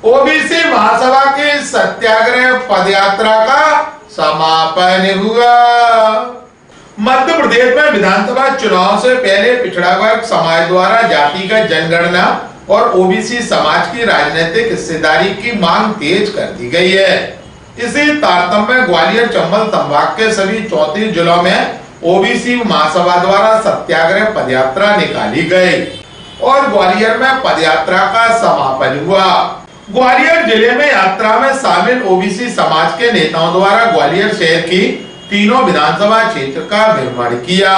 OBC महासभा की सत्याग्रह पदयात्रा का समापन हुआ। मध्य प्रदेश में विधानसभा चुनाव से पहले पिछड़ा वर्ग समाज द्वारा जातिगत जनगणना और ओबीसी समाज की राजनीतिक हिस्सेदारी की मांग तेज कर दी गई है। इसी तारतम्य में ग्वालियर चंबल संभाग के सभी 34 जिलों में ओबीसी महासभा द्वारा सत्याग्रह पदयात्रा निकाली गई और ग्वालियर में पदयात्रा का समापन हुआ। ग्वालियर जिले में यात्रा में शामिल ओबीसी समाज के नेताओं द्वारा ग्वालियर शहर की तीनों विधानसभा क्षेत्र का भ्रमण किया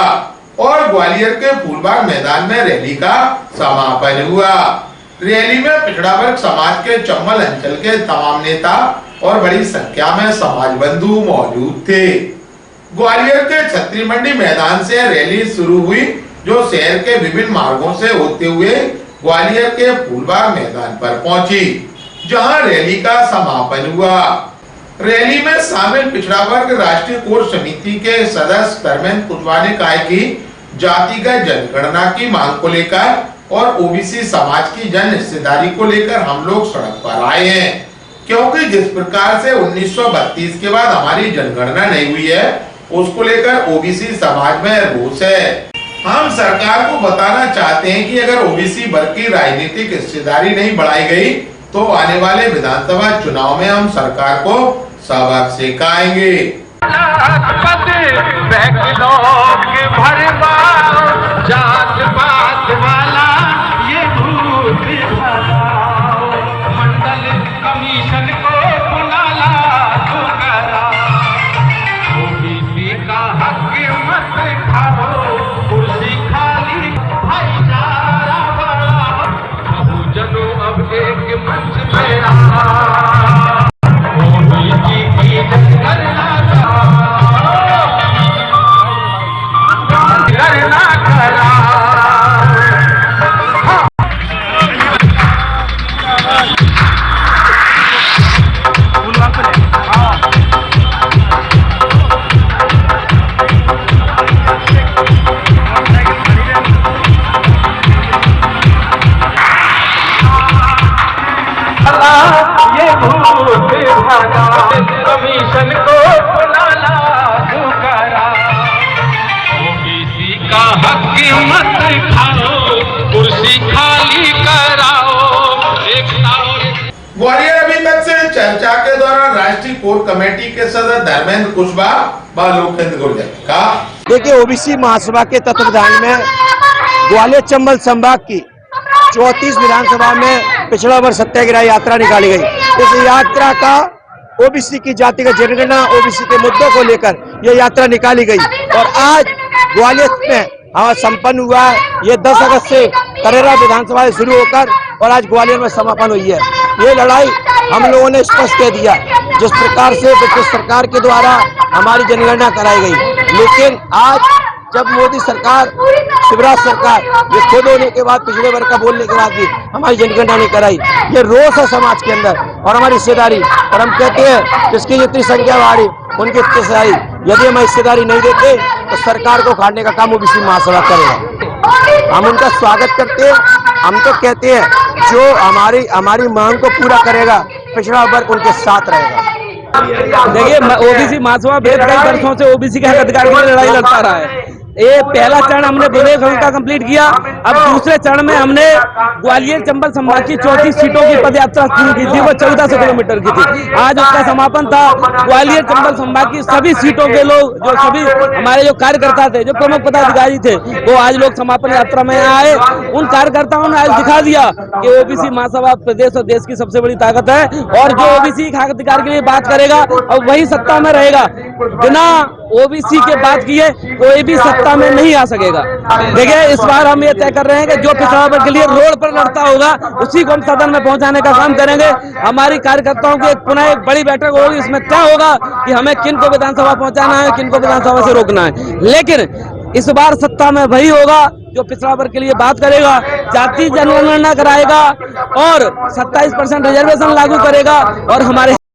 और ग्वालियर के फूलबाग मैदान में रैली का समापन हुआ। रैली में पिछड़ा वर्ग समाज के चंबल अंचल के तमाम नेता और बड़ी संख्या में समाज बंधु मौजूद थे। ग्वालियर के छतरी मंडी मैदान से रैली शुरू हुई, जो शहर के विभिन्न मार्गों से होते हुए ग्वालियर के फूलबाग मैदान पर पहुंची, जहां रैली का समापन हुआ। रैली में शामिल पिछड़ा वर्ग राष्ट्रीय कोर समिति के सदस्य धर्मेंद्र कुशवाहा ने कहा कि जातिगत जनगणना की मांग को लेकर और ओबीसी समाज की जन हिस्सेदारी को लेकर हम लोग सड़क पर आए हैं, क्योंकि जिस प्रकार से 1932 के बाद हमारी जनगणना नहीं हुई है, उसको लेकर ओबीसी समाज में रोष है। हम सरकार को बताना चाहते हैं कि अगर ओबीसी वर्ग की राजनीतिक हिस्सेदारी नहीं बढ़ाई गई तो आने वाले विधानसभा चुनाव में हम सरकार को सबक सिखाएंगे। कमीशन को बुलाला पुकारा, ओबीसी का हक मत खाओ, कुर्सी खाली कराओ। ग्वालियर अभी तक से चर्चा के दौरान राष्ट्रीय कोर कमेटी के सदस्य धर्मेंद्र कुशवाहा व लोकेंद्र गुर्जर का देखिए, ओबीसी महासभा के तत्वाधान में ग्वालियर चंबल संभाग की 34 विधानसभा में पिछड़ा वर्ग सत्याग्रह यात्रा निकाली गई। इस यात्रा का ओबीसी की जातिगत जनगणना, ओबीसी के मुद्दों को लेकर यह यात्रा निकाली गई और आज ग्वालियर में संपन्न हुआ है। ये 10 अगस्त से करेरा विधानसभा से शुरू होकर और आज ग्वालियर में समापन हुई है। ये लड़ाई हम लोगों ने स्पष्ट कह दिया, जिस प्रकार से ब्रिटिश सरकार के द्वारा हमारी जनगणना कराई गई, लेकिन आज जब मोदी सरकार, शिवराज सरकार, ये खुद होने के बाद, पिछड़े वर्ग का बोलने के बाद भी हमारी जनगणना नहीं कराई, ये रोष है समाज के अंदर और हमारी हिस्सेदारी। और हम कहते हैं जिसकी जितनी संख्या बढ़ी उनकी हिस्सेदारी, यदि हम हिस्सेदारी नहीं देते तो सरकार को उखाड़ने का काम ओबीसी महासभा करेगा। हम उनका स्वागत करते हैं। हम तो कहते हैं जो हमारी मांग को पूरा करेगा, पिछड़ा वर्ग उनके साथ रहेगा। देखिए, ओबीसी महासभा बेहद कई वर्षों से ओबीसी के हक अधिकार के लिए लड़ाई लड़ता रहा है। ये पहला चरण हमने बुंदेलखंड का कंप्लीट किया। अब दूसरे चरण में हमने ग्वालियर चंबल संभाग की 34 सीटों की पदयात्रा शुरू की थी, वो 1400 किलोमीटर की थी। आज उसका समापन था। ग्वालियर चंबल संभाग की सभी सीटों के लोग, जो सभी हमारे जो कार्यकर्ता थे, जो प्रमुख पदाधिकारी थे, वो आज लोग समापन यात्रा में आए। उन कार्यकर्ताओं ने आज दिखा दिया कि ओबीसी महासभा प्रदेश और देश की सबसे बड़ी ताकत है और जो ओबीसी हक अधिकार के लिए बात करेगा और वही सत्ता में रहेगा। बिना ओबीसी के बात किए कोई भी सत्ता में नहीं आ सकेगा। देखिए, इस बार हम ये तय कर रहे हैं कि जो पिछड़ा वर्ग के लिए रोड पर लड़ता होगा उसी को हम सदन में पहुंचाने का काम करेंगे। हमारी कार्यकर्ताओं की पुनः एक बड़ी बैठक होगी, इसमें तय होगा कि हमें किन को विधानसभा पहुंचाना है, किन को विधानसभा से रोकना है। लेकिन इस बार सत्ता में वही होगा जो पिछड़ा वर्ग के लिए बात करेगा, जाति जनगणना कराएगा और 27% रिजर्वेशन लागू करेगा और हमारे